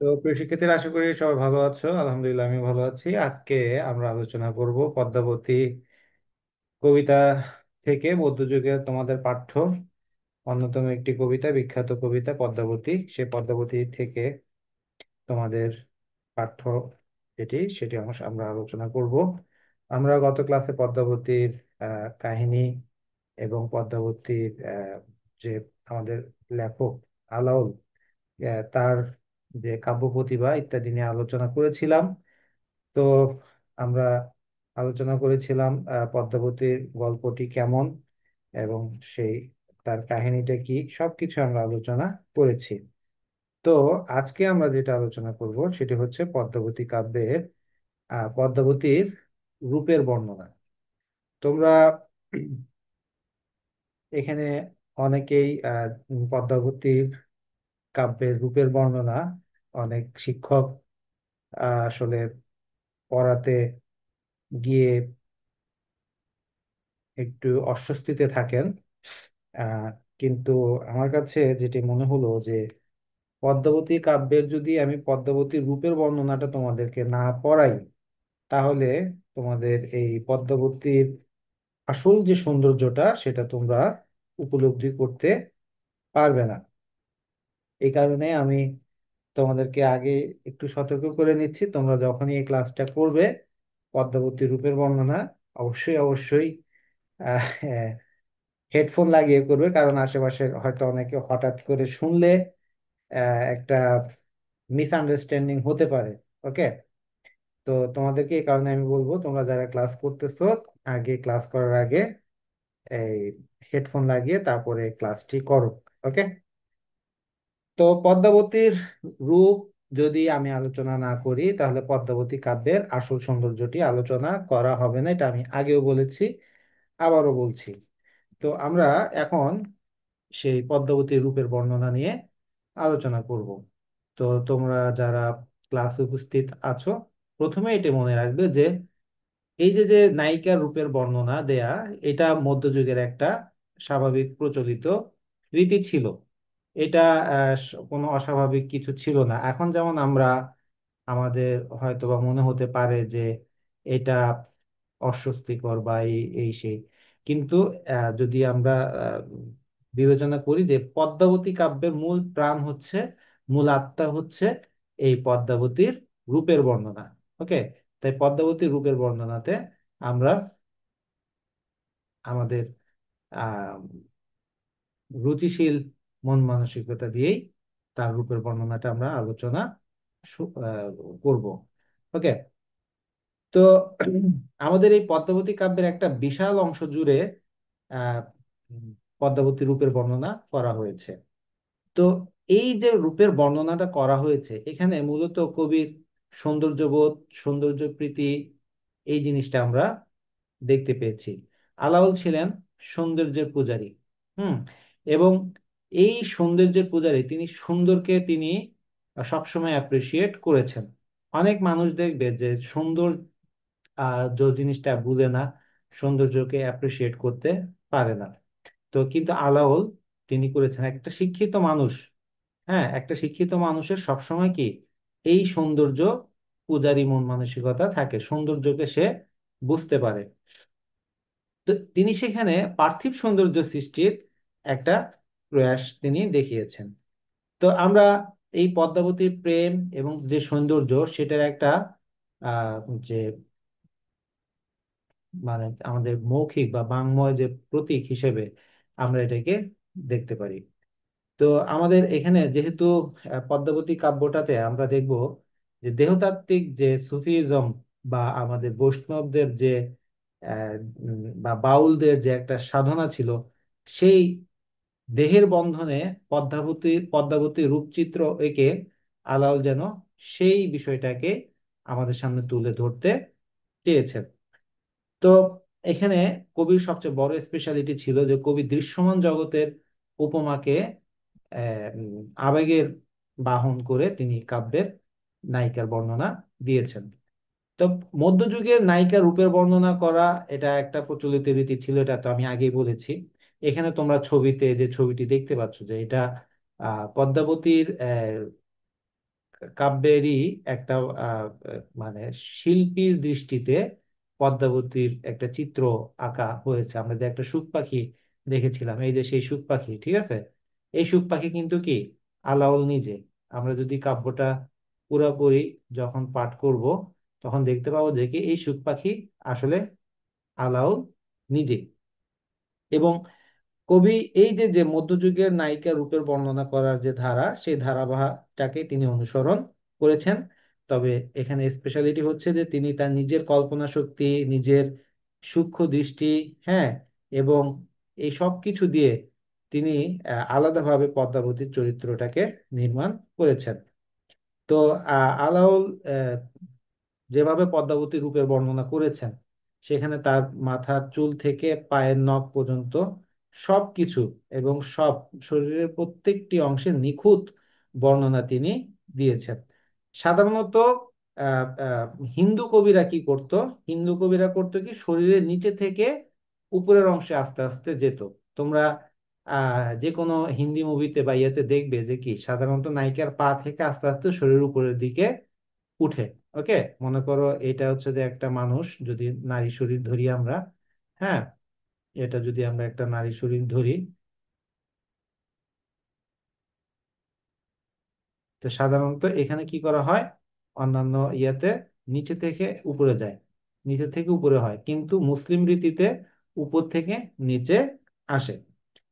তো প্রিয় শিক্ষার্থীরা, আশা করি সবাই ভালো আছো। আলহামদুলিল্লাহ, আমি ভালো আছি। আজকে আমরা আলোচনা করব পদ্মাবতী কবিতা থেকে মধ্যযুগের তোমাদের পাঠ্য অন্যতম একটি কবিতা, বিখ্যাত কবিতা পদ্মাবতী। সেই পদ্মাবতী থেকে তোমাদের পাঠ্য সেটি আমরা আলোচনা করব। আমরা গত ক্লাসে পদ্মাবতীর কাহিনী এবং পদ্মাবতীর যে আমাদের লেখক আলাউল, তার যে কাব্য প্রতিভা ইত্যাদি নিয়ে আলোচনা করেছিলাম। তো আমরা আলোচনা করেছিলাম পদ্মাবতীর গল্পটি কেমন এবং সেই তার কাহিনীটা কি, সবকিছু আমরা আলোচনা করেছি। তো আজকে আমরা যেটা আলোচনা করব সেটি হচ্ছে পদ্মাবতী কাব্যের পদ্মাবতীর রূপের বর্ণনা। তোমরা এখানে অনেকেই পদ্মাবতীর কাব্যের রূপের বর্ণনা অনেক শিক্ষক আসলে পড়াতে গিয়ে একটু অস্বস্তিতে থাকেন। আহ কিন্তু আমার কাছে যেটি মনে হলো যে পদ্মাবতী কাব্যের যদি আমি পদ্মাবতীর রূপের বর্ণনাটা তোমাদেরকে না পড়াই, তাহলে তোমাদের এই পদ্মাবতীর আসল যে সৌন্দর্যটা সেটা তোমরা উপলব্ধি করতে পারবে না। এই কারণে আমি তোমাদেরকে আগে একটু সতর্ক করে নিচ্ছি, তোমরা যখনই এই ক্লাসটা করবে পদ্মাবতী রূপের বর্ণনা অবশ্যই অবশ্যই হেডফোন লাগিয়ে করবে, কারণ আশেপাশে হয়তো অনেকে হঠাৎ করে শুনলে একটা মিসআন্ডারস্ট্যান্ডিং হতে পারে। ওকে? তো তোমাদেরকে এই কারণে আমি বলবো, তোমরা যারা ক্লাস করতেছো আগে ক্লাস করার আগে এই হেডফোন লাগিয়ে তারপরে ক্লাসটি করো। ওকে? তো পদ্মাবতীর রূপ যদি আমি আলোচনা না করি, তাহলে পদ্মাবতী কাব্যের আসল সৌন্দর্যটি আলোচনা করা হবে না। এটা আমি আগেও বলেছি, আবারও বলছি। তো আমরা এখন সেই পদ্মাবতীর রূপের বর্ণনা নিয়ে আলোচনা করব। তো তোমরা যারা ক্লাসে উপস্থিত আছো, প্রথমে এটি মনে রাখবে যে এই যে যে নায়িকার রূপের বর্ণনা দেয়া, এটা মধ্যযুগের একটা স্বাভাবিক প্রচলিত রীতি ছিল। এটা কোনো অস্বাভাবিক কিছু ছিল না। এখন যেমন আমরা আমাদের হয়তোবা মনে হতে পারে যে এটা অস্বস্তিকর বা এই এই সেই, কিন্তু যদি আমরা আহ, বিবেচনা করি যে পদ্মাবতী কাব্যের মূল প্রাণ হচ্ছে, মূল আত্মা হচ্ছে এই পদ্মাবতীর রূপের বর্ণনা। ওকে? তাই পদ্মাবতীর রূপের বর্ণনাতে আমরা আমাদের আহ রুচিশীল মন মানসিকতা দিয়েই তার রূপের বর্ণনাটা আমরা আলোচনা করব। ওকে? তো আমাদের এই পদ্মাবতী কাব্যের একটা বিশাল অংশ জুড়ে আহ উম, পদ্মাবতী রূপের বর্ণনা করা হয়েছে। তো এই যে রূপের বর্ণনাটা করা হয়েছে, এখানে মূলত কবির সৌন্দর্যবোধ, সৌন্দর্য প্রীতি, এই জিনিসটা আমরা দেখতে পেয়েছি। আলাউল ছিলেন সৌন্দর্যের পূজারী। হুম। এবং এই সৌন্দর্যের পূজারী, তিনি সুন্দরকে তিনি সবসময় অ্যাপ্রিসিয়েট করেছেন। অনেক মানুষ দেখবে যে সুন্দর যে জিনিসটা বুঝে না, সৌন্দর্যকে অ্যাপ্রিসিয়েট করতে পারে না। তো কিন্তু আলাওল তিনি করেছেন। একটা শিক্ষিত মানুষ, হ্যাঁ, একটা শিক্ষিত মানুষের সবসময় কি এই সৌন্দর্য পূজারী মন মানসিকতা থাকে, সৌন্দর্যকে সে বুঝতে পারে। তো তিনি সেখানে পার্থিব সৌন্দর্য সৃষ্টির একটা প্রয়াস তিনি দেখিয়েছেন। তো আমরা এই পদ্মাবতীর প্রেম এবং যে সৌন্দর্য সেটার একটা আহ যে মানে আমাদের মৌখিক বা বাংময় যে প্রতীক হিসেবে আমরা এটাকে দেখতে পারি। তো আমাদের এখানে যেহেতু পদ্মাবতী কাব্যটাতে আমরা দেখব যে দেহতাত্ত্বিক যে সুফিজম বা আমাদের বৈষ্ণবদের যে বা বাউলদের যে একটা সাধনা ছিল, সেই দেহের বন্ধনে পদ্মাবতী রূপচিত্র এঁকে আলাউল যেন সেই বিষয়টাকে আমাদের সামনে তুলে ধরতে চেয়েছেন। তো এখানে কবির সবচেয়ে বড় স্পেশালিটি ছিল যে কবি দৃশ্যমান জগতের উপমাকে আবেগের বাহন করে তিনি কাব্যের নায়িকার বর্ণনা দিয়েছেন। তো মধ্যযুগের নায়িকার রূপের বর্ণনা করা এটা একটা প্রচলিত রীতি ছিল, এটা তো আমি আগেই বলেছি। এখানে তোমরা ছবিতে যে ছবিটি দেখতে পাচ্ছ যে এটা পদ্মাবতীর কাব্যেরই একটা মানে শিল্পীর দৃষ্টিতে পদ্মাবতীর একটা চিত্র আঁকা হয়েছে। আমরা যে একটা সুখ পাখি দেখেছিলাম, এই যে সেই সুখ পাখি, ঠিক আছে, এই সুখ পাখি কিন্তু কি আলাওল নিজে। আমরা যদি কাব্যটা পুরোপুরি যখন পাঠ করব, তখন দেখতে পাবো যে কি এই সুখ পাখি আসলে আলাওল নিজে। এবং কবি এই যে যে মধ্যযুগের নায়িকা রূপের বর্ণনা করার যে ধারা, সেই ধারাবাহটাকে তিনি অনুসরণ করেছেন। তবে এখানে স্পেশালিটি হচ্ছে যে তিনি তার নিজের কল্পনা শক্তি, নিজের সূক্ষ্ম দৃষ্টি, হ্যাঁ, এবং এই সব কিছু দিয়ে তিনি আলাদাভাবে পদ্মাবতীর চরিত্রটাকে নির্মাণ করেছেন। তো আলাউল যেভাবে পদ্মাবতী রূপের বর্ণনা করেছেন, সেখানে তার মাথার চুল থেকে পায়ের নখ পর্যন্ত সবকিছু এবং সব শরীরের প্রত্যেকটি অংশের নিখুঁত বর্ণনা তিনি দিয়েছেন। সাধারণত আহ, আহ, হিন্দু কবিরা কি করত? হিন্দু কবিরা করতো কি শরীরের নিচে থেকে উপরের অংশে আস্তে আস্তে যেত। তোমরা যে কোনো হিন্দি মুভিতে বা ইয়েতে দেখবে যে কি সাধারণত নায়িকার পা থেকে আস্তে আস্তে শরীরের উপরের দিকে উঠে। ওকে, মনে করো এটা হচ্ছে যে একটা মানুষ, যদি নারী শরীর ধরি আমরা, হ্যাঁ, এটা যদি আমরা একটা নারী শরীর ধরি, তো সাধারণত এখানে কি করা হয়, অন্যান্য ইয়াতে নিচে থেকে উপরে যায়, নিচে থেকে উপরে হয়, কিন্তু মুসলিম রীতিতে উপর থেকে নিচে আসে।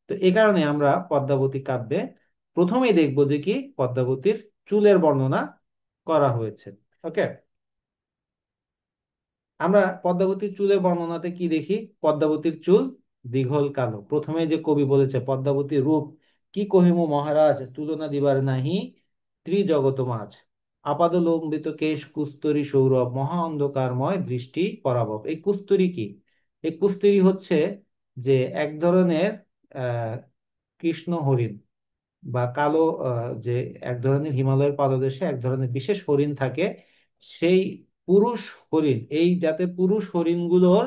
তো এই কারণে আমরা পদ্মাবতী কাব্যে প্রথমেই দেখবো যে কি পদ্মাবতীর চুলের বর্ণনা করা হয়েছে। ওকে, আমরা পদ্মাবতীর চুলের বর্ণনাতে কি দেখি? পদ্মাবতীর চুল দীঘল কালো। প্রথমে যে কবি বলেছে পদ্মাবতীর রূপ কি কহিমু মহারাজ, তুলনা দিবার নাহি ত্রিজগত মাঝ, আপাদলম্বিত কেশ কুস্তরী সৌরভ, মহা অন্ধকারময় দৃষ্টি পরাভব। এই কুস্তরী কি? এই কুস্তরী হচ্ছে যে এক ধরনের আহ কৃষ্ণ হরিণ বা কালো, যে এক ধরনের হিমালয়ের পাদদেশে এক ধরনের বিশেষ হরিণ থাকে। সেই পুরুষ হরিণ, এই জাতের পুরুষ হরিণগুলোর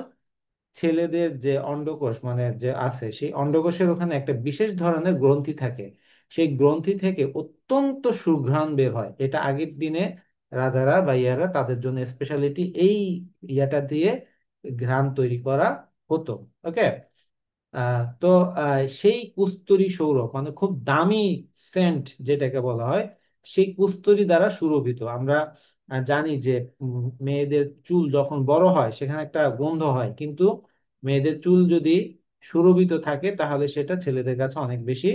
ছেলেদের যে অন্ডকোষ মানে যে আছে, সেই অন্ডকোষের ওখানে একটা বিশেষ ধরনের গ্রন্থি থাকে। সেই গ্রন্থি থেকে অত্যন্ত সুঘ্রাণ বের হয়। এটা আগের দিনে রাজারা বা ইয়ারা তাদের জন্য স্পেশালিটি এই ইয়াটা দিয়ে ঘ্রাণ তৈরি করা হতো। ওকে, তো সেই কুস্তরী সৌরভ মানে খুব দামি সেন্ট যেটাকে বলা হয়, সেই কুস্তরী দ্বারা সুরভিত। আমরা জানি যে মেয়েদের চুল যখন বড় হয় সেখানে একটা গন্ধ হয়, কিন্তু মেয়েদের চুল যদি সুরভিত থাকে তাহলে সেটা ছেলেদের কাছে অনেক বেশি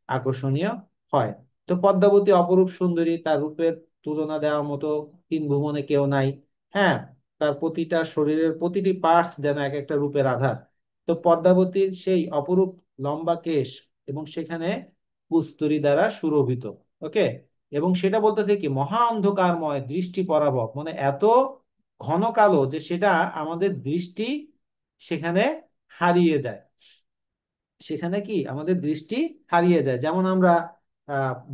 আকর্ষণীয় হয়। তো পদ্মাবতী অপরূপ সুন্দরী, তার রূপের তুলনা দেওয়ার মতো তিন ভুবনে কেউ নাই। হ্যাঁ, তার প্রতিটা শরীরের প্রতিটি পার্টস যেন এক একটা রূপের আধার। তো পদ্মাবতীর সেই অপরূপ লম্বা কেশ এবং সেখানে কুস্তরী দ্বারা সুরভিত। ওকে, এবং সেটা বলতেছে কি মহা অন্ধকারময় দৃষ্টি পরাভব, মানে এত ঘন কালো যে সেটা আমাদের দৃষ্টি সেখানে হারিয়ে যায়। সেখানে কি আমাদের দৃষ্টি হারিয়ে যায়। যেমন আমরা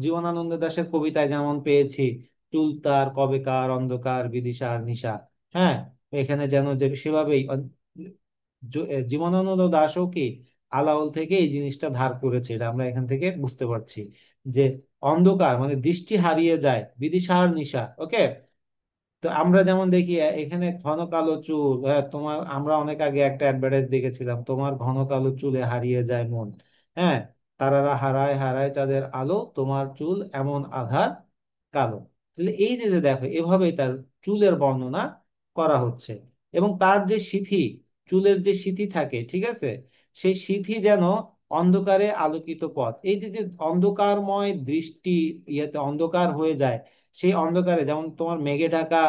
জীবনানন্দ দাশের কবিতায় যেমন পেয়েছি, চুল তার কবেকার অন্ধকার বিদিশার নিশা। হ্যাঁ, এখানে যেন যে সেভাবেই জীবনানন্দ দাশও কি আলাওল থেকে এই জিনিসটা ধার করেছে। এটা আমরা এখান থেকে বুঝতে পারছি যে অন্ধকার মানে দৃষ্টি হারিয়ে যায়, বিদিশার নিশা। ওকে, তো আমরা যেমন দেখি এখানে ঘন কালো চুল, তোমার আমরা অনেক আগে একটা অ্যাডভার্টাইজ দেখেছিলাম, তোমার ঘন কালো চুলে হারিয়ে যায় মন। হ্যাঁ, তারারা হারায় হারায় চাঁদের আলো, তোমার চুল এমন আধার কালো। তাহলে এই যে যে দেখো এভাবেই তার চুলের বর্ণনা করা হচ্ছে। এবং তার যে সিথি, চুলের যে সিথি থাকে, ঠিক আছে, সেই সিথি যেন অন্ধকারে আলোকিত পথ। এই যে যে অন্ধকারময় দৃষ্টি, ইয়েতে অন্ধকার হয়ে যায়, সেই অন্ধকারে যেমন তোমার মেঘে ঢাকা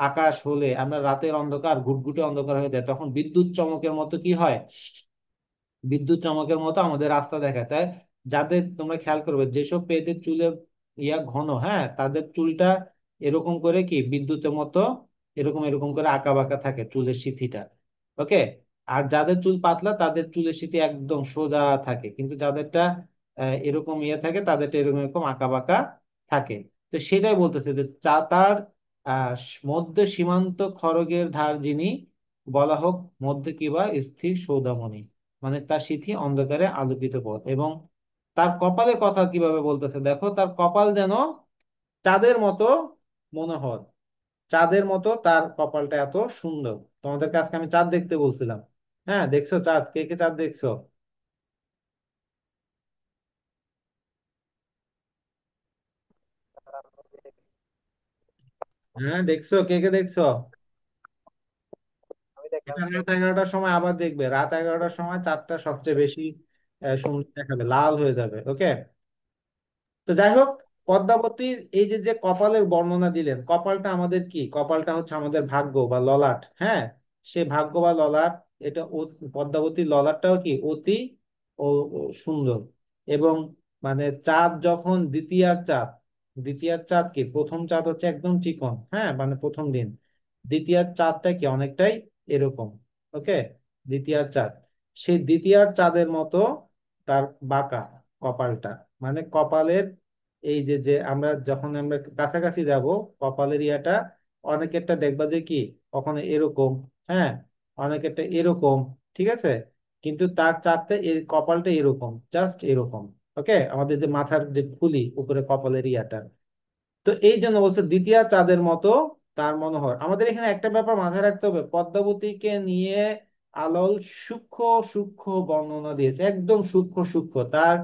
আকাশ হলে আমরা রাতের অন্ধকার ঘুটঘুটে অন্ধকার হয়ে যায়, তখন বিদ্যুৎ চমকের মতো কি হয়, বিদ্যুৎ চমকের মতো আমাদের রাস্তা দেখায়। তাই যাদের তোমরা খেয়াল করবে যেসব মেয়েদের চুলের ইয়া ঘন, হ্যাঁ, তাদের চুলটা এরকম করে কি বিদ্যুতের মতো এরকম এরকম করে আঁকা বাঁকা থাকে চুলের সিথিটা। ওকে, আর যাদের চুল পাতলা তাদের চুলের সিথি একদম সোজা থাকে, কিন্তু যাদেরটা এরকম ইয়ে থাকে তাদেরটা এরকম এরকম আঁকা বাঁকা থাকে। তো সেটাই বলতেছে যে তার মধ্য সীমান্ত খড়গের ধার যিনি, বলা হোক মধ্যে কিবা স্থির সৌদামণি, মানে তার সিথি অন্ধকারে আলোকিত পথ। এবং তার কপালের কথা কিভাবে বলতেছে দেখো, তার কপাল যেন চাঁদের মতো মনোহর, চাঁদের মতো তার কপালটা এত সুন্দর। তোমাদেরকে আজকে আমি চাঁদ দেখতে বলছিলাম। হ্যাঁ, দেখছো চাঁদ? কে কে চাঁদ দেখছো? হ্যাঁ, দেখছো? কে কে দেখছো? আমি দেখলাম। এটা রাত 11টার সময় আবার দেখবে, রাত 11টার সময় চাঁদটা সবচেয়ে বেশি সুন্দর দেখাবে, লাল হয়ে যাবে। ওকে। তো যাই হোক, পদ্মাবতীর এই যে যে কপালের বর্ণনা দিলেন, কপালটা আমাদের কি? কপালটা হচ্ছে আমাদের ভাগ্য বা ললাট। হ্যাঁ, সে ভাগ্য বা ললাট, এটা পদ্মাবতীর ললাটটাও কি অতি ও সুন্দর। এবং মানে চাঁদ যখন দ্বিতীয়ার চাঁদ, দ্বিতীয়ার চাঁদ কি, প্রথম চাঁদ হচ্ছে একদম চিকন, হ্যাঁ মানে প্রথম দিন। দ্বিতীয়ার চাঁদটা কি অনেকটাই এরকম। ওকে। দ্বিতীয়ার চাঁদ, সেই দ্বিতীয়ার চাঁদের মতো তার বাঁকা কপালটা। মানে কপালের এই যে যে আমরা যখন আমরা কাছাকাছি যাব, কপালের ইয়াটা অনেকেরটা দেখবা যে কি কখনো এরকম, হ্যাঁ, অনেকেরটা এরকম, ঠিক আছে। কিন্তু তার চারটে কপালটা এরকম, জাস্ট এরকম। ওকে, আমাদের যে মাথার যে খুলি উপরে কপালের ইয়াটা। তো এই জন্য বলছে দ্বিতীয়া চাঁদের মতো তার মনোহর। আমাদের এখানে একটা ব্যাপার মাথায় রাখতে হবে, পদ্মাবতীকে নিয়ে আলোল সূক্ষ্ম সূক্ষ্ম বর্ণনা দিয়েছে, একদম সূক্ষ্ম সূক্ষ্ম তার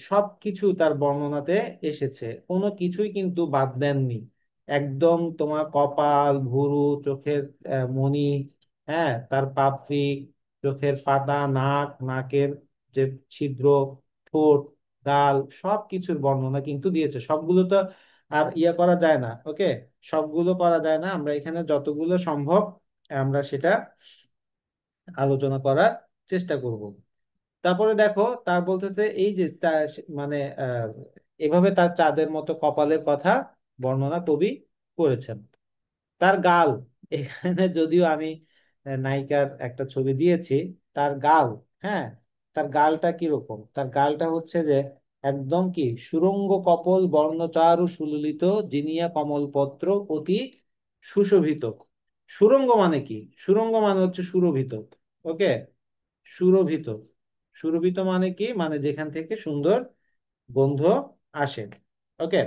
সবকিছু তার বর্ণনাতে এসেছে, কোনো কিছুই কিন্তু বাদ দেননি। একদম তোমার কপাল, ভুরু, চোখের মণি, হ্যাঁ, তার পাপড়ি, চোখের পাতা, নাক, নাকের যে ছিদ্র, ঠোঁট, গাল, সব কিছুর বর্ণনা কিন্তু দিয়েছে। সবগুলো তো আর ইয়ে করা যায় না। ওকে, সবগুলো করা যায় না, আমরা এখানে যতগুলো সম্ভব আমরা সেটা আলোচনা করার চেষ্টা করব। তারপরে দেখো, তার বলতেছে এই যে মানে এভাবে তার চাঁদের মতো কপালের কথা বর্ণনা কবি করেছেন। তার গাল, এখানে যদিও আমি নায়িকার একটা ছবি দিয়েছি, তার গাল, হ্যাঁ, তার গালটা কিরকম? তার গালটা হচ্ছে যে একদম কি সুরঙ্গ কপল বর্ণচারু সুললিত, জিনিয়া কমলপত্র অতি সুশোভিত। সুরঙ্গ মানে কি? সুরঙ্গ মানে হচ্ছে সুরভিত। ওকে, সুরভিত। সুরভিত মানে কি? মানে যেখান থেকে সুন্দর গন্ধ আসে। ওকে।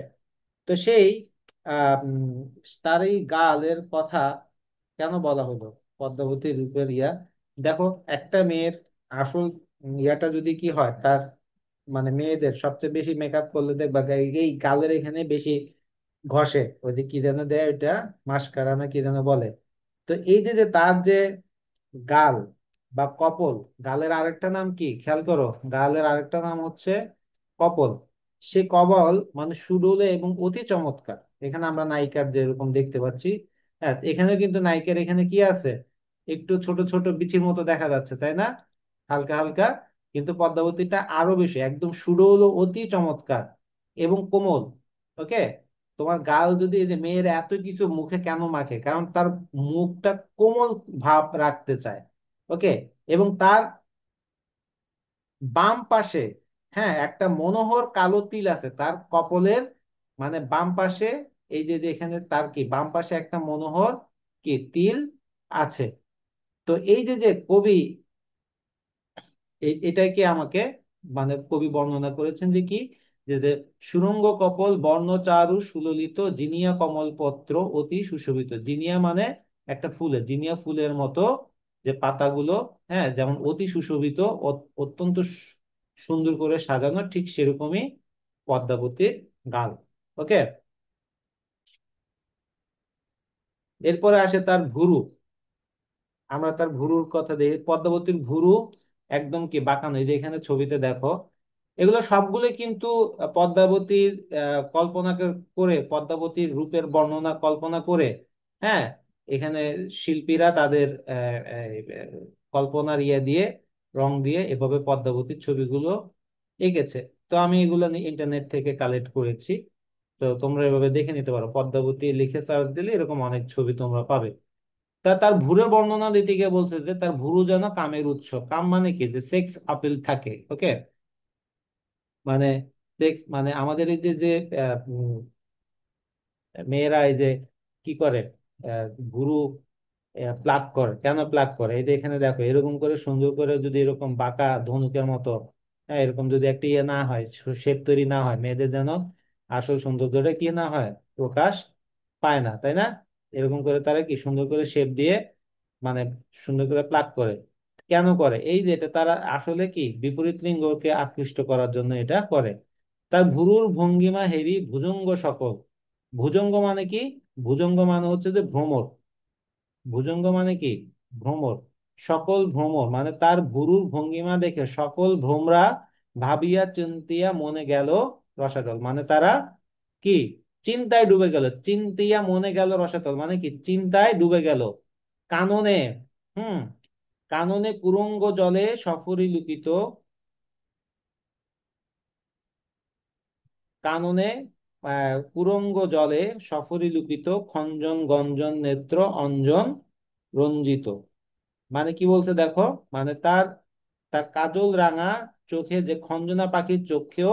তো সেই তার এই গালের কথা কেন বলা হলো পদ্মাবতী রূপের ইয়া? দেখো, একটা মেয়ের আসল ইয়াটা যদি কি হয়, তার মানে মেয়েদের সবচেয়ে বেশি মেকআপ করলে দেখবা এই গালের এখানে বেশি ঘষে, ওই যে কি যেন দেয় ওইটা, মাস্কারা না কি যেন বলে। তো এই যে যে তার যে গাল বা কপল, গালের আরেকটা নাম কি খেয়াল করো, গালের আরেকটা নাম হচ্ছে কপল। সে কপল মানে সুডোলে এবং অতি চমৎকার। এখানে আমরা নায়িকার যেরকম দেখতে পাচ্ছি, হ্যাঁ, এখানে কিন্তু নায়িকার এখানে কি আছে, একটু ছোট ছোট বিচির মতো দেখা যাচ্ছে, তাই না? হালকা হালকা। কিন্তু পদ্মাবতীটা আরো বেশি, একদম সুডৌল ও অতি চমৎকার এবং কোমল। ওকে। তোমার গাল যদি, এই যে মেয়ের এত কিছু মুখে কেন মাখে, কারণ তার মুখটা কোমল ভাব রাখতে চায়। ওকে। এবং তার বাম পাশে, হ্যাঁ, একটা মনোহর কালো তিল আছে তার কপলের, মানে বাম পাশে। এই যে যে এখানে তার কি বাম পাশে একটা মনোহর কি তিল আছে। তো এই যে যে কবি এটাকে আমাকে মানে কবি বর্ণনা করেছেন যে কি, যে যে সুরঙ্গ কপল বর্ণচারু সুললিত, জিনিয়া কমল পত্র অতি সুশোভিত। জিনিয়া মানে একটা ফুলের, জিনিয়া ফুলের মতো যে পাতাগুলো, হ্যাঁ, যেমন অতি সুশোভিত, অত্যন্ত সুন্দর করে সাজানো, ঠিক সেরকমই পদ্মাবতীর গাল। ওকে। এরপরে আসে তার ভুরু। আমরা তার ভুরুর কথা দেখি, পদ্মাবতীর ভুরু একদম কি বাঁকানো, এই যে এখানে ছবিতে দেখো। এগুলো সবগুলো কিন্তু পদ্মাবতীর কল্পনা করে, পদ্মাবতীর রূপের বর্ণনা কল্পনা করে, হ্যাঁ, এখানে শিল্পীরা তাদের কল্পনার ইয়ে দিয়ে, রং দিয়ে এভাবে পদ্মাবতীর ছবিগুলো এঁকেছে। তো আমি এগুলো ইন্টারনেট থেকে কালেক্ট করেছি। তো তোমরা এভাবে দেখে নিতে পারো, পদ্মাবতী লিখে সার্চ দিলে এরকম অনেক ছবি তোমরা পাবে। তার ভ্রুরের বর্ণনা দিতে গিয়ে বলছে যে তার ভ্রু যেন কামের উৎস। কাম মানে কি? যে সেক্স আপিল থাকে। ওকে। মানে সেক্স মানে আমাদের এই যে যে মেয়েরা এই যে কি করে, ভ্রু প্লাগ করে, কেন প্লাগ করে? এই যে এখানে দেখো, এরকম করে সুন্দর করে যদি এরকম বাঁকা ধনুকের মতো, হ্যাঁ, এরকম যদি একটা ইয়ে না হয়, শেপ তৈরি না হয় মেয়েদের, যেন আসল সৌন্দর্যটা কি না হয়, প্রকাশ পায় না, তাই না? এরকম করে তারা কি সুন্দর করে শেপ দিয়ে, মানে সুন্দর করে প্লাগ করে। কেন করে? এই যে এটা তারা আসলে কি বিপরীত লিঙ্গকে আকৃষ্ট করার জন্য এটা করে। তার ভুরুর ভঙ্গিমা হেরি ভুজঙ্গ সকল। ভুজঙ্গ মানে কি? ভুজঙ্গ মানে হচ্ছে যে ভ্রমর। ভুজঙ্গ মানে কি? ভ্রমর। সকল ভ্রমর মানে তার ভুরুর ভঙ্গিমা দেখে সকল ভ্রমরা ভাবিয়া চিন্তিয়া মনে গেল রসাতল, মানে তারা কি চিন্তায় ডুবে গেল। চিন্তিয়া মনে গেল রসাতল মানে কি চিন্তায় ডুবে গেল। কাননে, হুম, কাননে কুরঙ্গ জলে সফরী লুকিত। কাননে কুরঙ্গ জলে সফরী লুকিত, খঞ্জন গঞ্জন নেত্র অঞ্জন রঞ্জিত। মানে কি বলছে দেখো, মানে তার তার কাজল রাঙা চোখে যে খঞ্জনা পাখির চোখকেও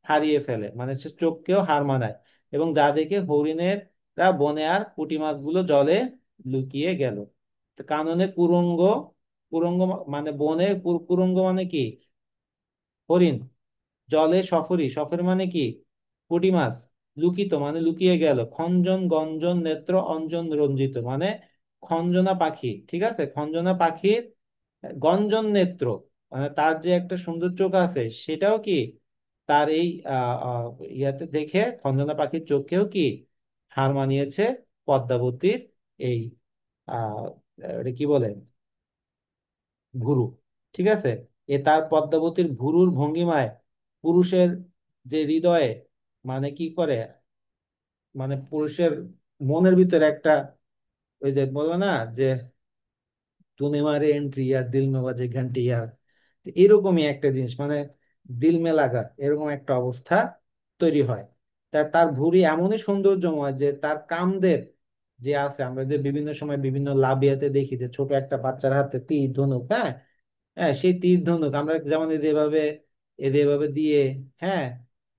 হারিয়ে ফেলে, মানে সে চোখকেও হার মানায়। এবং যা দেখে হরিণেরা বনে আর পুঁটি মাছগুলো জলে লুকিয়ে গেল। তো কাননে কুরঙ্গ, কুরঙ্গ মানে বনে, কুরঙ্গ মানে কি হরিণ, জলে সফরী, সফরী মানে কি পুঁটি মাছ, লুকিত মানে লুকিয়ে গেল, খঞ্জন গঞ্জন নেত্র অঞ্জন রঞ্জিত মানে খঞ্জনা পাখি, ঠিক আছে, খঞ্জনা পাখির গঞ্জন নেত্র, মানে তার যে একটা সুন্দর চোখ আছে সেটাও কি তার এই আহ আহ, ইয়াতে দেখে খঞ্জনা পাখির চোখেও কি হার মানিয়েছে পদ্মাবতীর এই আহ এটা কি বলে ভুরু, ঠিক আছে। তার পদ্মাবতীর ভুরুর ভঙ্গিমায় পুরুষের যে হৃদয়ে, মানে কি করে, মানে পুরুষের মনের ভিতরে একটা, ওই যে বলো না যে তूने मारे एंट्री यार दिल में बजे घंटी यार, তো এরকমই একটা জিনিস, মানে দিল মে লাগা, এরকম একটা অবস্থা তৈরি হয়। তার ভুঁড়ি এমনই সৌন্দর্যময় যে তার কামদেব যে আছে, আমরা যে বিভিন্ন সময় বিভিন্ন লাবিয়াতে দেখি যে ছোট একটা বাচ্চার হাতে তীর ধনুক, হ্যাঁ, হ্যাঁ, সেই তীর ধনুক আমরা যেমন এদের এভাবে, এদের এভাবে দিয়ে, হ্যাঁ,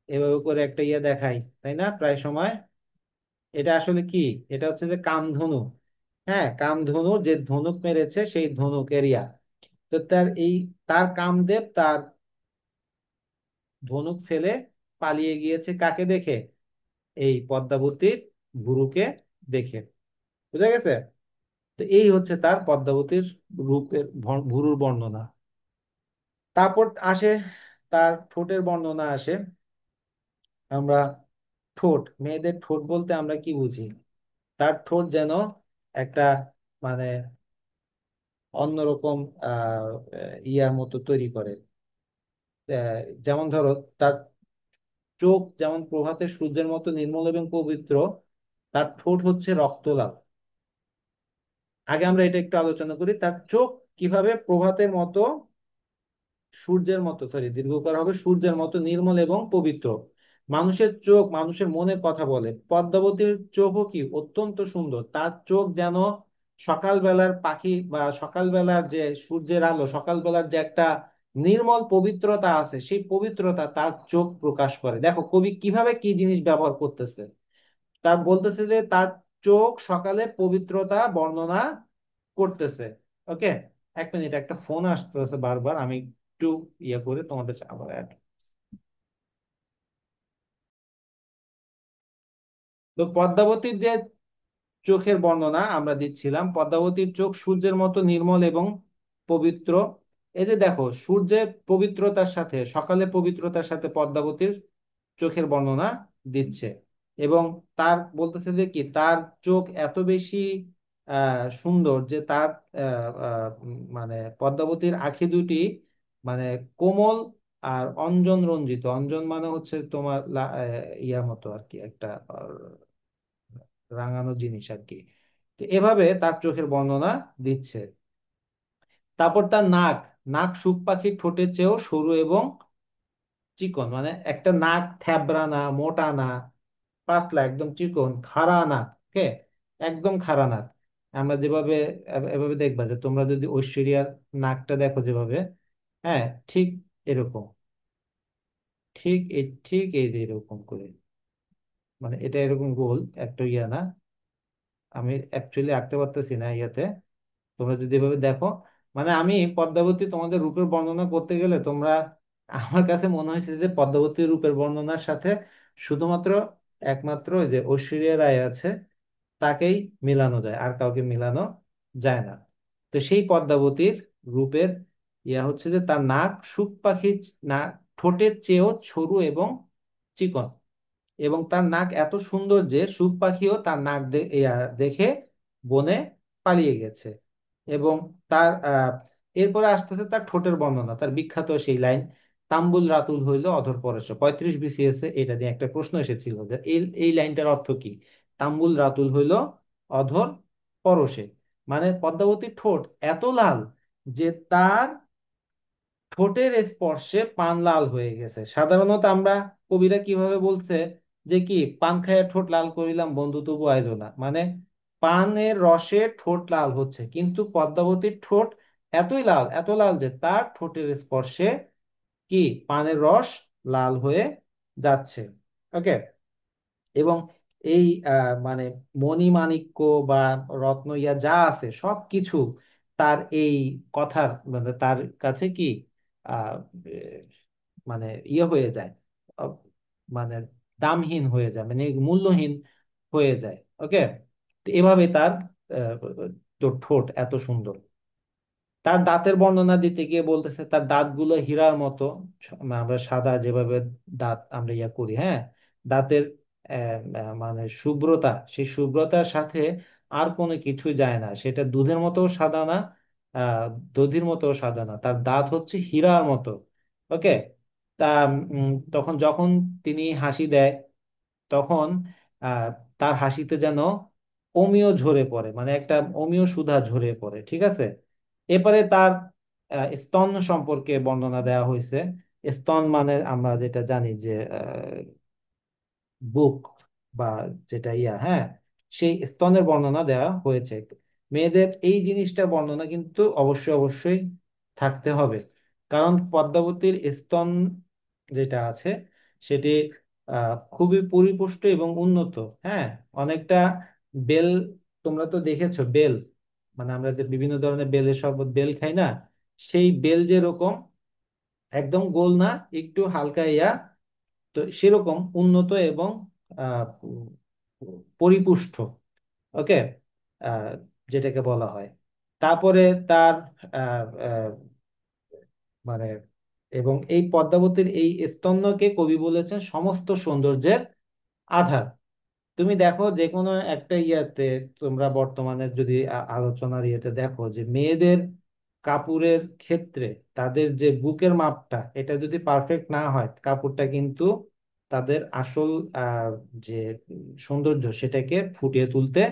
এভাবে করে একটা ইয়ে দেখাই, তাই না প্রায় সময়। এটা আসলে কি? এটা হচ্ছে যে কামধনু। হ্যাঁ, কামধনু যে ধনুক মেরেছে সেই ধনুক এরিয়া। তো তার কামদেব তার ধনুক ফেলে পালিয়ে গিয়েছে কাকে দেখে? এই পদ্মাবতীর গুরুকে দেখে। বুঝা গেছে? তো এই হচ্ছে তার পদ্মাবতীর রূপের ভুরুর বর্ণনা। তারপর আসে তার ঠোঁটের বর্ণনা আসে। আমরা ঠোঁট, মেয়েদের ঠোঁট বলতে আমরা কি বুঝি? তার ঠোঁট যেন একটা, মানে অন্যরকম আহ ইয়ার মতো তৈরি করে। যেমন ধরো তার চোখ যেমন প্রভাতের সূর্যের মতো নির্মল এবং পবিত্র, তার ঠোঁট হচ্ছে রক্ত লাল। আগে আমরা এটা একটু আলোচনা করি, তার চোখ কিভাবে প্রভাতের মতো, সূর্যের মতো, সরি দীর্ঘকার হবে, সূর্যের মতো নির্মল এবং পবিত্র। মানুষের চোখ মানুষের মনের কথা বলে, পদ্মাবতীর চোখও কি অত্যন্ত সুন্দর। তার চোখ যেন সকালবেলার পাখি, বা সকালবেলার যে সূর্যের আলো, সকালবেলার যে একটা নির্মল পবিত্রতা আছে, সেই পবিত্রতা তার চোখ প্রকাশ করে। দেখো কবি কিভাবে কি জিনিস ব্যবহার করতেছে। তার বলতেছে যে তার চোখ সকালে পবিত্রতা বর্ণনা করতেছে। ওকে, এক মিনিট, একটা ফোন আসতেছে বারবার, আমি একটু ইয়ে করে তোমাদের আবার add। তো পদ্মাবতীর যে চোখের বর্ণনা আমরা দিচ্ছিলাম, পদ্মাবতীর চোখ সূর্যের মতো নির্মল এবং পবিত্র। এই যে দেখো সূর্যের পবিত্রতার সাথে, সকালে পবিত্রতার সাথে পদ্মাবতীর চোখের বর্ণনা দিচ্ছে। এবং তার বলতেছে যে কি তার চোখ এত বেশি সুন্দর যে তার মানে পদ্মাবতীর আঁখি দুটি মানে কোমল আর অঞ্জন রঞ্জিত। অঞ্জন মানে হচ্ছে তোমার ইয়ার মতো আর কি, একটা রাঙানো জিনিস আর কি। তো এভাবে তার চোখের বর্ণনা দিচ্ছে। তারপর তার নাক, নাক শুক পাখির ঠোঁটের চেয়েও সরু এবং চিকন, মানে একটা নাক থ্যাবড়া না, মোটা না, পাতলা, একদম চিকন খাড়া নাক। ওকে, একদম খাড়া নাক। আমরা যেভাবে এভাবে দেখবা যে তোমরা যদি ঐশ্বরিয়ার নাকটা দেখো যেভাবে, হ্যাঁ, ঠিক এরকম, ঠিক এই যে এরকম করে, মানে এটা এরকম গোল একটা ইয়া না, আমি অ্যাকচুয়ালি আঁকতে পারতেছি না ইয়াতে, তোমরা যদি এভাবে দেখো, মানে আমি পদ্মাবতী তোমাদের রূপের বর্ণনা করতে গেলে তোমরা, আমার কাছে মনে হয়েছে যে পদ্মাবতীর রূপের বর্ণনার সাথে শুধুমাত্র একমাত্র ওই যে ঐশ্বরিয়া রায় আছে, তাকেই মিলানো যায়, আর কাউকে মিলানো যায় না। তো সেই পদ্মাবতীর রূপের হচ্ছে যে তার নাক শুক পাখির না ঠোঁটের চেয়েও সরু এবং চিকন, এবং তার নাক এত সুন্দর যে শুক পাখিও তার নাক দেখে বনে পালিয়ে গেছে। এবং তার এরপরে আসতে আসতে তার ঠোঁটের বর্ণনা, তার বিখ্যাত সেই লাইন, তাম্বুল রাতুল হইল অধর পরশ। 35 BCS এটা নিয়ে একটা প্রশ্ন এসেছিল যে এই এই লাইনটার অর্থ কি। তাম্বুল রাতুল হইল অধর পরশে, মানে পদ্মাবতীর ঠোঁট এত লাল যে তার ঠোঁটের স্পর্শে পান লাল হয়ে গেছে। সাধারণত আমরা কবিরা কিভাবে বলছে যে কি পান খাইয়া ঠোঁট লাল করিলাম বন্ধু তবু আইলো না, মানে পানের রসে ঠোঁট লাল হচ্ছে, কিন্তু পদ্মাবতীর ঠোঁট এতই লাল, এত লাল যে তার ঠোঁটের স্পর্শে কি পানের রস লাল হয়ে যাচ্ছে। ওকে। এবং এই মানে মণিমাণিক্য বা রত্ন যা আছে সবকিছু তার এই কথার মানে তার কাছে কি আহ মানে হয়ে যায়, আহ, মানে দামহীন হয়ে যায়, মানে মূল্যহীন হয়ে যায়। ওকে। তো এভাবে তার আহ, তোর ঠোঁট এত সুন্দর। তার দাঁতের বর্ণনা দিতে গিয়ে বলতেছে তার দাঁতগুলো হীরার মতো। আমরা সাদা যেভাবে দাঁত আমরা করি, হ্যাঁ, দাঁতের মানে শুভ্রতা, সেই শুভ্রতার সাথে আর কোনো কিছুই যায় না। সেটা দুধের মতো সাদা না, আহ দধির মতো সাদা না, তার দাঁত হচ্ছে হীরার মতো। ওকে। তা তখন যখন তিনি হাসি দেয়, তখন আহ তার হাসিতে যেন অমিয় ঝরে পড়ে, মানে একটা অমিয় সুধা ঝরে পড়ে। ঠিক আছে। এরপরে তার স্তন সম্পর্কে বর্ণনা দেওয়া হয়েছে। স্তন মানে আমরা যেটা জানি যে বুক বা যেটা হ্যাঁ, সেই স্তনের বর্ণনা দেওয়া হয়েছে। মেয়েদের এই জিনিসটার বর্ণনা কিন্তু অবশ্যই অবশ্যই থাকতে হবে, কারণ পদ্মাবতীর স্তন যেটা আছে সেটি খুবই পরিপুষ্ট এবং উন্নত। হ্যাঁ, অনেকটা বেল, তোমরা তো দেখেছো বেল, মানে আমরা যে বিভিন্ন ধরনের বেলের শরবত বেল খাই না, সেই বেল যেরকম একদম গোল না, একটু হালকা তো সেরকম উন্নত এবং আহ, উম, পরিপুষ্ট। ওকে। আহ, যেটাকে বলা হয়। তারপরে তার আহ, আহ, মানে এবং এই পদ্মাবতীর এই স্তন্যকে কবি বলেছেন সমস্ত সৌন্দর্যের আধার। তুমি দেখো যে কোনো একটা তোমরা বর্তমানে যদি আলোচনার দেখো যে মেয়েদের কাপড়ের ক্ষেত্রে তাদের যে বুকের মাপটা এটা যদি পারফেক্ট না হয়, কাপড়টা কিন্তু তাদের আসল যে সৌন্দর্য সেটাকে ফুটিয়ে তুলতে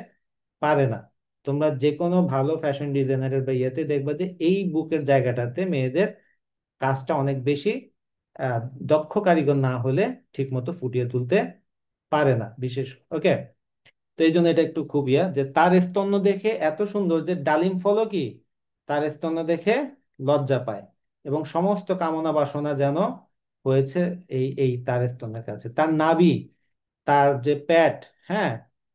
পারে না। তোমরা যে কোনো ভালো ফ্যাশন ডিজাইনারের বা দেখবা যে এই বুকের জায়গাটাতে মেয়েদের কাজটা অনেক বেশি আহ, দক্ষ কারিগর না হলে ঠিক মতো ফুটিয়ে তুলতে পারে না বিশেষ। ওকে। তো এই জন্য এটা একটু খুব যে তার স্তন্য দেখে এত সুন্দর যে ডালিম ফলও কি তার স্তন্য দেখে লজ্জা পায়, এবং সমস্ত কামনা বাসনা যেন হয়েছে এই তার স্তন্যের কাছে। তার নাভি, তার যে প্যাট, হ্যাঁ,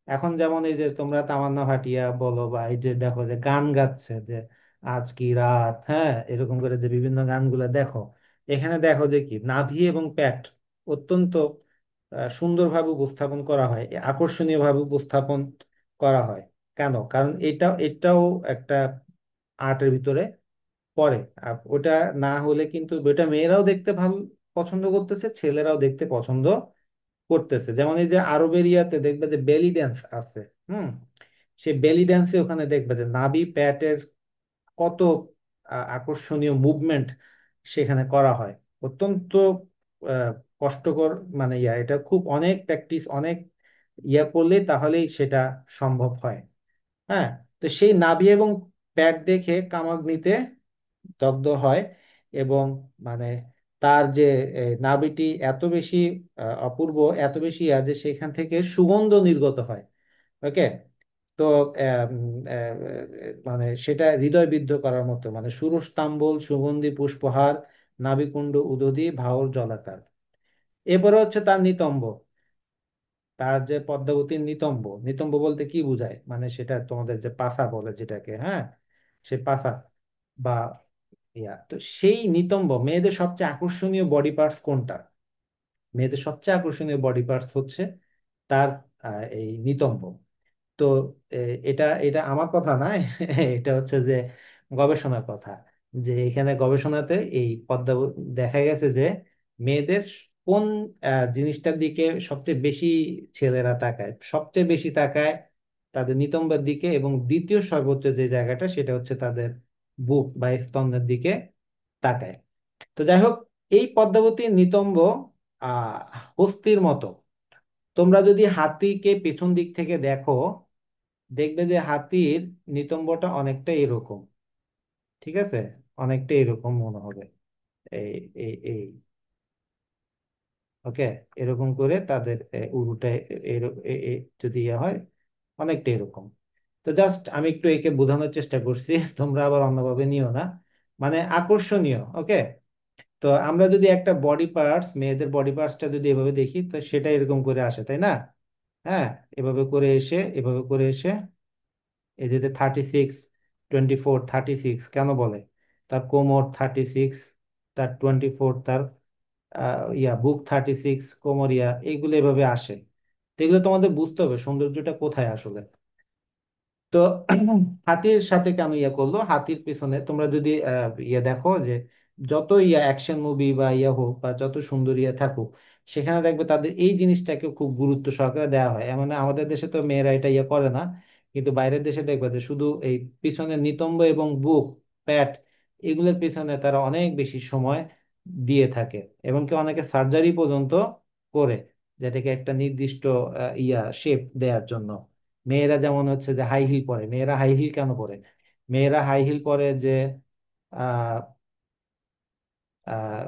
এখন যেমন এই যে তোমরা তামান্না ভাটিয়া বলো বা এই যে দেখো যে গান গাচ্ছে যে আজ কি রাত, হ্যাঁ, এরকম করে যে বিভিন্ন গানগুলো দেখো, এখানে দেখো যে কি নাভি এবং প্যাট অত্যন্ত সুন্দরভাবে উপস্থাপন করা হয়, আকর্ষণীয় ভাবে উপস্থাপন করা হয়। কেন? কারণ এটাও একটা আর্টের ভিতরে পড়ে। আর ওটা না হলে কিন্তু ওটা মেয়েরাও দেখতে ভালো পছন্দ করতেছে, ছেলেরাও দেখতে পছন্দ করতেছে। যেমন এই যে আরবের দেখবে যে বেলি ড্যান্স আছে। হুম। সেই বেলি ড্যান্সে ওখানে দেখবে যে নাভি প্যাটের কত আকর্ষণীয় মুভমেন্ট সেখানে করা হয়। অত্যন্ত আহ, কষ্টকর, মানে এটা খুব অনেক প্র্যাকটিস, অনেক করলে তাহলেই সেটা সম্ভব হয়। হ্যাঁ। তো সেই নাভি এবং প্যাট দেখে কামাগ্নিতে দগ্ধ হয়। এবং মানে তার যে নাভিটি এত বেশি অপূর্ব, এত বেশি যে সেখান থেকে সুগন্ধ নির্গত হয়। ওকে। তো আম, মানে সেটা হৃদয় বিদ্ধ করার মতো, মানে সুরস্তাম্বল সুগন্ধি পুষ্পহার নাভিকুণ্ড উদধি ভাওর জলাকার। এরপরে হচ্ছে তার নিতম্ব, তার যে পদ্মাবতীর নিতম্ব। নিতম্ব বলতে কি বোঝায়, মানে সেটা তোমাদের যে পাছা বলে যেটাকে, হ্যাঁ, সে পাছা বা তো সেই নিতম্ব, মেয়েদের সবচেয়ে আকর্ষণীয় বডি পার্টস কোনটা? মেয়েদের সবচেয়ে আকর্ষণীয় বডি পার্টস হচ্ছে তার এই নিতম্ব। তো এটা এটা আমার কথা না এটা হচ্ছে যে গবেষণার কথা, যে এখানে গবেষণাতে এই পদ্মা দেখা গেছে যে মেয়েদের কোন জিনিসটার দিকে সবচেয়ে বেশি ছেলেরা তাকায়, সবচেয়ে বেশি তাকায় তাদের নিতম্বের দিকে, এবং দ্বিতীয় সর্বোচ্চ যে জায়গাটা সেটা হচ্ছে তাদের বুক বা স্তনের দিকে তাকায়। তো যাই হোক, এই পদ্মাবতীর নিতম্ব আহ হস্তির মতো। তোমরা যদি হাতিকে পেছন দিক থেকে দেখো, দেখবে যে হাতির নিতম্বটা অনেকটা এরকম, ঠিক আছে, অনেকটা এরকম মনে হবে। এই এই এই ওকে, এরকম করে তাদের উরুটা যদি ইয়ে হয় অনেকটা এরকম। তো জাস্ট আমি একটু একে বোঝানোর চেষ্টা করছি, তোমরা আবার অন্যভাবে নিও না, মানে আকর্ষণীয়। ওকে, তো আমরা যদি একটা বডি পার্টস, মেয়েদের বডি পার্টসটা যদি এভাবে দেখি, তো সেটা এরকম করে আসে, তাই না? হ্যাঁ, এভাবে করে এসে এই যে 36, 24, 36 কেন বলে? তার কোমর 36, তার 24, তার বুক 36, কোমর এইগুলো এভাবে আসে। তো এগুলো তোমাদের বুঝতে হবে সৌন্দর্যটা কোথায় আসলে। তো হাতির সাথে কেন করলো, হাতির পিছনে তোমরা যদি দেখো যে যত অ্যাকশন মুভি বা হোক বা যত সুন্দর থাকুক, সেখানে দেখবে তাদের এই জিনিসটাকে খুব গুরুত্ব সহকারে দেওয়া হয়। মানে আমাদের দেশে তো মেয়েরা এটা করে না, কিন্তু বাইরের দেশে দেখবে যে শুধু এই পিছনে নিতম্ব এবং বুক, প্যাট, এগুলোর পিছনে তারা অনেক বেশি সময় দিয়ে থাকে, এবং কি অনেকে সার্জারি পর্যন্ত করে, যেটাকে একটা নির্দিষ্ট শেপ দেওয়ার জন্য। মেয়েরা যেমন হচ্ছে যে হাই হিল পরে, মেয়েরা হাই হিল কেন পরে? মেয়েরা হাই হিল পরে যে আহ আহ,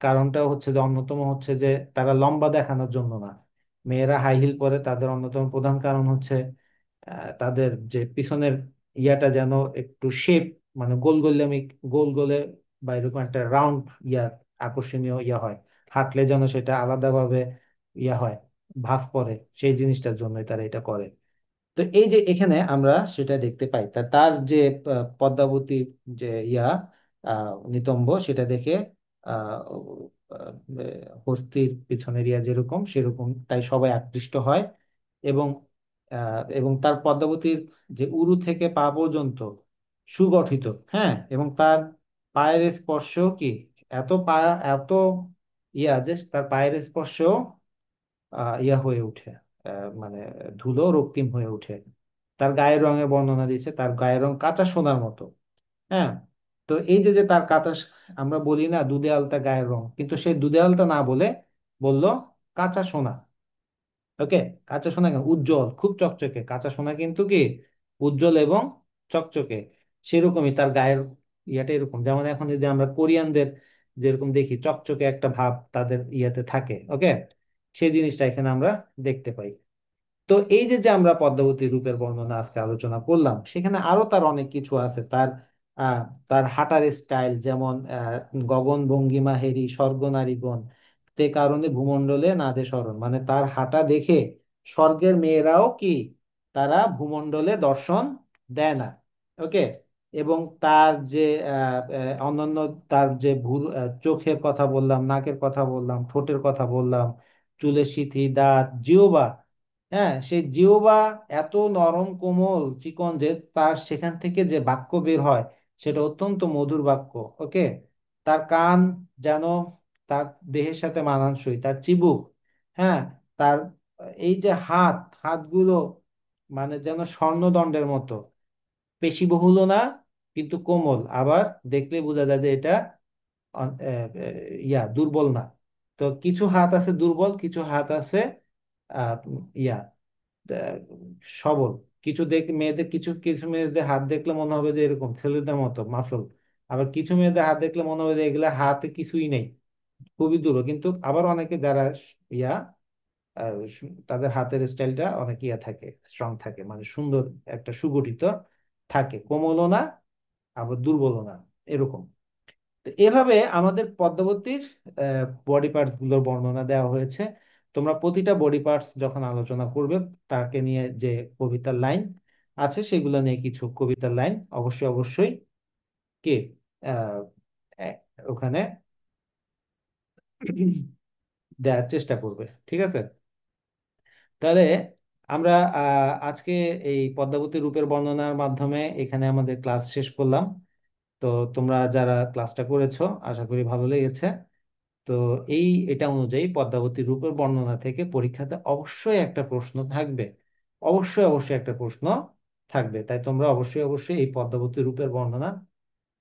কারণটা হচ্ছে যে, অন্যতম হচ্ছে যে তারা লম্বা দেখানোর জন্য না। মেয়েরা হাই হিল পরে তাদের অন্যতম প্রধান কারণ হচ্ছে তাদের যে পিছনের যেন একটু শেপ, মানে গোল গোলামি, গোল গোলে বা এরকম একটা রাউন্ড আকর্ষণীয় হয়, হাঁটলে যেন সেটা আলাদাভাবে হয়, ভাঁজ পড়ে, সেই জিনিসটার জন্যই তারা এটা করে। তো এই যে এখানে আমরা সেটা দেখতে পাই, তার যে পদ্মাবতীর যে নিতম্ব, সেটা দেখে আহ হস্তির পিছনের যেরকম সেরকম তাই সবাই আকৃষ্ট হয়। এবং এবং তার পদ্মাবতীর যে উরু থেকে পা পর্যন্ত সুগঠিত, হ্যাঁ, এবং তার পায়ের স্পর্শ কি এত এত যে তার পায়ের স্পর্শ হয়ে ওঠে, মানে ধুলো রক্তিম হয়ে ওঠে। তার গায়ের রঙের বর্ণনা দিয়েছে, তার গায়ের রং কাঁচা সোনার মতো। হ্যাঁ, তো এই যে যে তার কাঁচা, আমরা বলি না দুধে আলতা গায়ের রং, কিন্তু সেই দুধে আলতা না বলে বলল কাঁচা সোনা। ওকে, কাঁচা সোনা কেন? উজ্জ্বল, খুব চকচকে কাঁচা সোনা, কিন্তু কি উজ্জ্বল এবং চকচকে। সেরকমই তার গায়ের এরকম, যেমন এখন যদি আমরা কোরিয়ানদের যেরকম দেখি চকচকে একটা ভাব তাদের থাকে। ওকে, সেই জিনিসটা এখানে আমরা দেখতে পাই। তো এই যে যে আমরা পদ্মাবতী রূপের বর্ণনা আজকে আলোচনা করলাম, সেখানে আরো তার অনেক কিছু আছে। তার আহ তার হাঁটার স্টাইল যেমন গগন ভঙ্গিমা হেরি স্বর্গ নারীগণ, তে কারণে ভূমণ্ডলে নাদে শরণ, মানে তার হাঁটা দেখে স্বর্গের মেয়েরাও কি তারা ভূমণ্ডলে দর্শন দেয় না। ওকে, এবং তার যে অন্যান্য, তার যে চোখের কথা বললাম, নাকের কথা বললাম, ঠোঁটের কথা বললাম, চুলের সিথি, দাঁত, জিহ্বা, হ্যাঁ, সেই জিহ্বা এত নরম কোমল চিকন যে তার সেখান থেকে যে বাক্য বের হয় সেটা অত্যন্ত মধুর বাক্য। ওকে, তার কান যেন তার দেহের সাথে মানানসই, তার চিবুক, হ্যাঁ, তার এই যে হাতগুলো মানে যেন স্বর্ণদণ্ডের মতো, পেশিবহুলও না কিন্তু কোমল, আবার দেখলে বোঝা যায় যে এটা দুর্বল না। তো কিছু হাত আছে দুর্বল, কিছু হাত আছে আহ, ইয়া আহ, সবল। কিছু মেয়েদের, কিছু কিছু মেয়েদের হাত দেখলে মনে হবে যে এরকম ছেলেদের মতো মাসল, আবার কিছু মেয়েদের হাত দেখলে মনে হবে যে এগুলা হাতে কিছুই নেই, খুবই দুর্বল। কিন্তু আবার অনেকে যারা ইয়া তাদের হাতের স্টাইলটা অনেক থাকে, স্ট্রং থাকে, মানে সুন্দর একটা সুগঠিত থাকে, কোমলও না আবার দুর্বলও না, এরকম। তো এভাবে আমাদের পদ্মাবতীর বডি পার্টস গুলোর বর্ণনা দেওয়া হয়েছে। তোমরা প্রতিটা বডি পার্টস যখন আলোচনা করবে, তাকে নিয়ে যে কবিতার লাইন আছে সেগুলো নিয়ে কিছু কবিতার লাইন অবশ্যই অবশ্যই কি আহ, ওখানে দেওয়ার চেষ্টা করবে। ঠিক আছে? তাহলে আমরা আজকে এই পদ্মাবতী রূপের বর্ণনার মাধ্যমে এখানে আমাদের ক্লাস শেষ করলাম। তো তোমরা যারা ক্লাসটা করেছো আশা করি ভালো লেগেছে। তো এটা অনুযায়ী পদ্মাবতী রূপের বর্ণনা থেকে পরীক্ষাতে অবশ্যই একটা প্রশ্ন থাকবে। অবশ্যই অবশ্যই একটা প্রশ্ন থাকবে, তাই তোমরা অবশ্যই অবশ্যই এই পদ্মাবতী রূপের বর্ণনা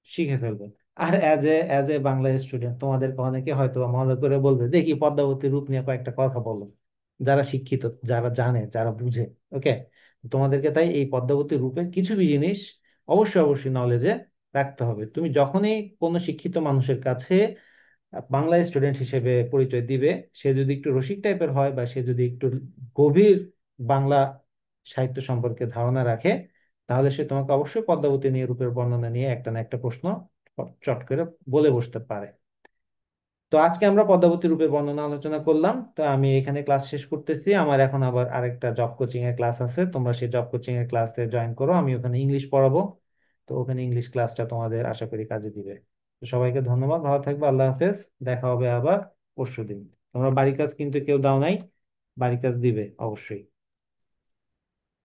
শিখে ফেলবে। আর অ্যাজ এ বাংলা স্টুডেন্ট তোমাদের অনেকে হয়তো মনে করে বলবে, দেখি পদ্মাবতী রূপ নিয়ে কয়েকটা কথা বলো। যারা শিক্ষিত, যারা জানে, যারা বুঝে, ওকে, তোমাদেরকে তাই এই পদ্মাবতী রূপের কিছু জিনিস অবশ্যই অবশ্যই নলেজে রাখতে হবে। তুমি যখনই কোনো শিক্ষিত মানুষের কাছে বাংলা স্টুডেন্ট হিসেবে পরিচয় দিবে, সে যদি একটু রসিক টাইপের হয় বা সে যদি একটু গভীর বাংলা সাহিত্য সম্পর্কে ধারণা রাখে, তাহলে সে তোমাকে অবশ্যই পদ্মাবতী নিয়ে, রূপের বর্ণনা নিয়ে একটা না একটা প্রশ্ন চট করে বলে বসতে পারে। তো আজকে আমরা পদ্মাবতী রূপের বর্ণনা আলোচনা করলাম। তো আমি এখানে ক্লাস শেষ করতেছি। আমার এখন আবার আরেকটা জব কোচিং এর ক্লাস আছে, তোমরা সেই জব কোচিং এর ক্লাসে জয়েন করো। আমি ওখানে ইংলিশ পড়াবো। তো ওখানে ইংলিশ ক্লাসটা তোমাদের আশা করি কাজে দিবে। তো সবাইকে ধন্যবাদ, ভালো থাকবে, আল্লাহ হাফেজ। দেখা হবে আবার পরশুদিন। তোমরা বাড়ির কাজ কিন্তু কেউ দাও নাই, বাড়ির কাজ দিবে অবশ্যই।